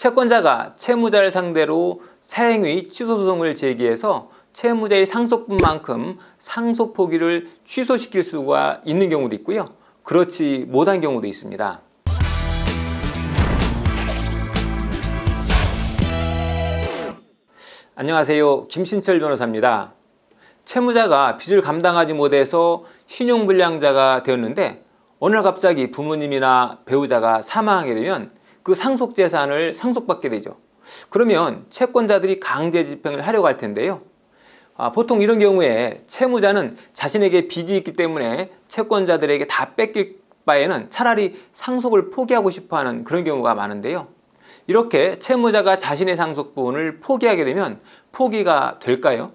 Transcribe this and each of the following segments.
채권자가 채무자를 상대로 사행위 취소 소송을 제기해서 채무자의 상속분만큼 상속 포기를 취소시킬 수가 있는 경우도 있고요. 그렇지 못한 경우도 있습니다. 안녕하세요. 김신철 변호사입니다. 채무자가 빚을 감당하지 못해서 신용불량자가 되었는데 어느 날 갑자기 부모님이나 배우자가 사망하게 되면 그 상속재산을 상속받게 되죠. 그러면 채권자들이 강제 집행을 하려고 할 텐데요. 보통 이런 경우에 채무자는 자신에게 빚이 있기 때문에 채권자들에게 다 뺏길 바에는 차라리 상속을 포기하고 싶어하는 그런 경우가 많은데요. 이렇게 채무자가 자신의 상속분을 포기하게 되면 포기가 될까요?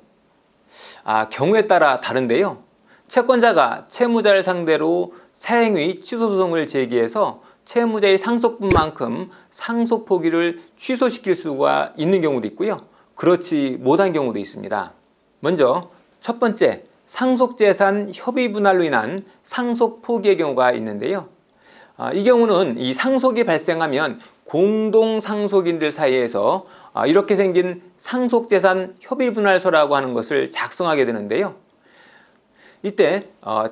경우에 따라 다른데요. 채권자가 채무자를 상대로 사행위 취소 소송을 제기해서 채무자의 상속분만큼 상속 포기를 취소시킬 수가 있는 경우도 있고요. 그렇지 못한 경우도 있습니다. 먼저 첫 번째, 상속재산 협의 분할로 인한 상속 포기의 경우가 있는데요. 이 경우는 이 상속이 발생하면 공동 상속인들 사이에서 이렇게 생긴 상속재산 협의 분할서라고 하는 것을 작성하게 되는데요. 이때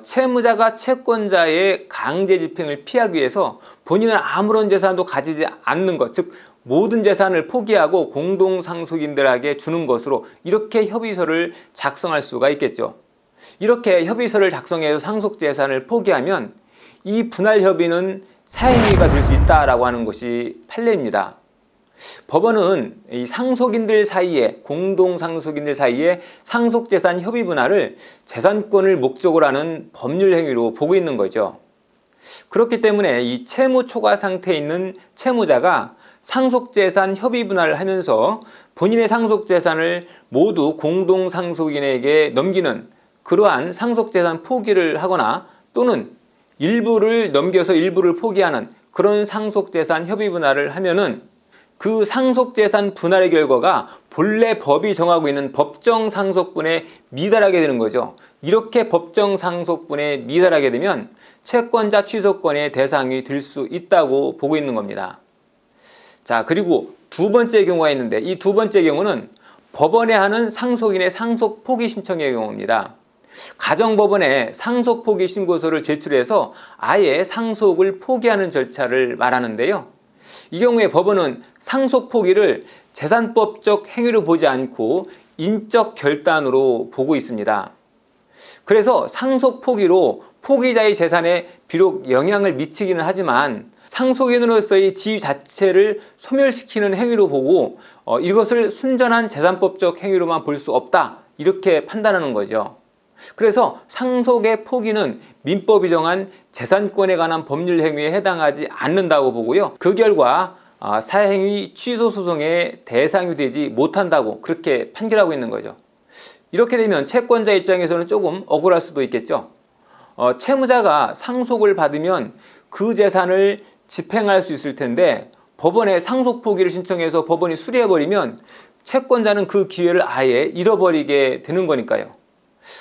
채무자가 채권자의 강제 집행을 피하기 위해서 본인은 아무런 재산도 가지지 않는 것, 즉 모든 재산을 포기하고 공동 상속인들에게 주는 것으로 이렇게 협의서를 작성할 수가 있겠죠. 이렇게 협의서를 작성해서 상속재산을 포기하면 이 분할 협의는 사행위가 될 수 있다라고 하는 것이 판례입니다. 법원은 이 상속인들 사이에, 공동 상속인들 사이에 상속재산 협의 분할을 재산권을 목적으로 하는 법률 행위로 보고 있는 거죠. 그렇기 때문에 이 채무 초과 상태에 있는 채무자가 상속재산 협의 분할을 하면서 본인의 상속재산을 모두 공동 상속인에게 넘기는 그러한 상속재산 포기를 하거나 또는 일부를 넘겨서 일부를 포기하는 그런 상속재산 협의 분할을 하면은 그 상속재산 분할의 결과가 본래 법이 정하고 있는 법정 상속분에 미달하게 되는 거죠. 이렇게 법정 상속분에 미달하게 되면 채권자 취소권의 대상이 될 수 있다고 보고 있는 겁니다. 자, 그리고 두 번째 경우가 있는데 이 두 번째 경우는 법원에 하는 상속인의 상속 포기 신청의 경우입니다. 가정법원에 상속 포기 신고서를 제출해서 아예 상속을 포기하는 절차를 말하는데요. 이 경우에 법원은 상속 포기를 재산법적 행위로 보지 않고 인적 결단으로 보고 있습니다. 그래서 상속 포기로 포기자의 재산에 비록 영향을 미치기는 하지만 상속인으로서의 지위 자체를 소멸시키는 행위로 보고 이것을 순전한 재산법적 행위로만 볼 수 없다, 이렇게 판단하는 거죠. 그래서 상속의 포기는 민법이 정한 재산권에 관한 법률 행위에 해당하지 않는다고 보고요. 그 결과 사행위 취소 소송의 대상이 되지 못한다고 그렇게 판결하고 있는 거죠. 이렇게 되면 채권자 입장에서는 조금 억울할 수도 있겠죠. 채무자가 상속을 받으면 그 재산을 집행할 수 있을 텐데 법원에 상속 포기를 신청해서 법원이 수리해버리면 채권자는 그 기회를 아예 잃어버리게 되는 거니까요.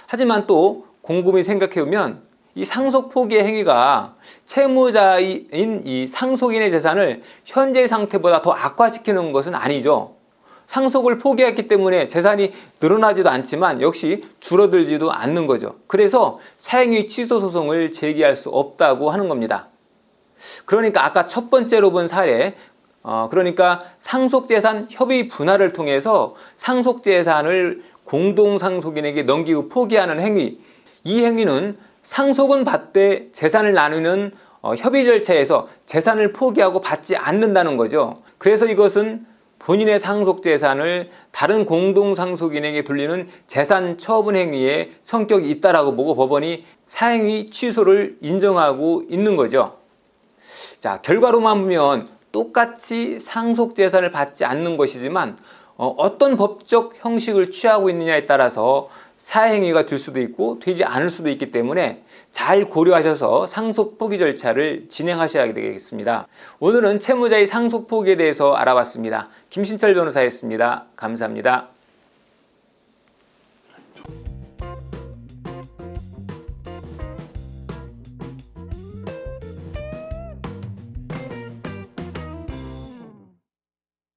하지만 또 곰곰이 생각해보면 이 상속 포기의 행위가 채무자인 이 상속인의 재산을 현재 상태보다 더 악화시키는 것은 아니죠. 상속을 포기했기 때문에 재산이 늘어나지도 않지만 역시 줄어들지도 않는 거죠. 그래서 사행위 취소 소송을 제기할 수 없다고 하는 겁니다. 그러니까 아까 첫 번째로 본 사례, 그러니까 상속재산 협의 분할을 통해서 상속재산을 공동상속인에게 넘기고 포기하는 행위, 이 행위는 상속은 받되 재산을 나누는 협의 절차에서 재산을 포기하고 받지 않는다는 거죠. 그래서 이것은 본인의 상속재산을 다른 공동상속인에게 돌리는 재산 처분 행위의 성격이 있다라고 보고 법원이 사행위 취소를 인정하고 있는 거죠. 자, 결과로만 보면 똑같이 상속재산을 받지 않는 것이지만 어떤 법적 형식을 취하고 있느냐에 따라서 사행위가 될 수도 있고 되지 않을 수도 있기 때문에 잘 고려하셔서 상속 포기 절차를 진행하셔야 되겠습니다. 오늘은 채무자의 상속 포기에 대해서 알아봤습니다. 김신철 변호사였습니다. 감사합니다.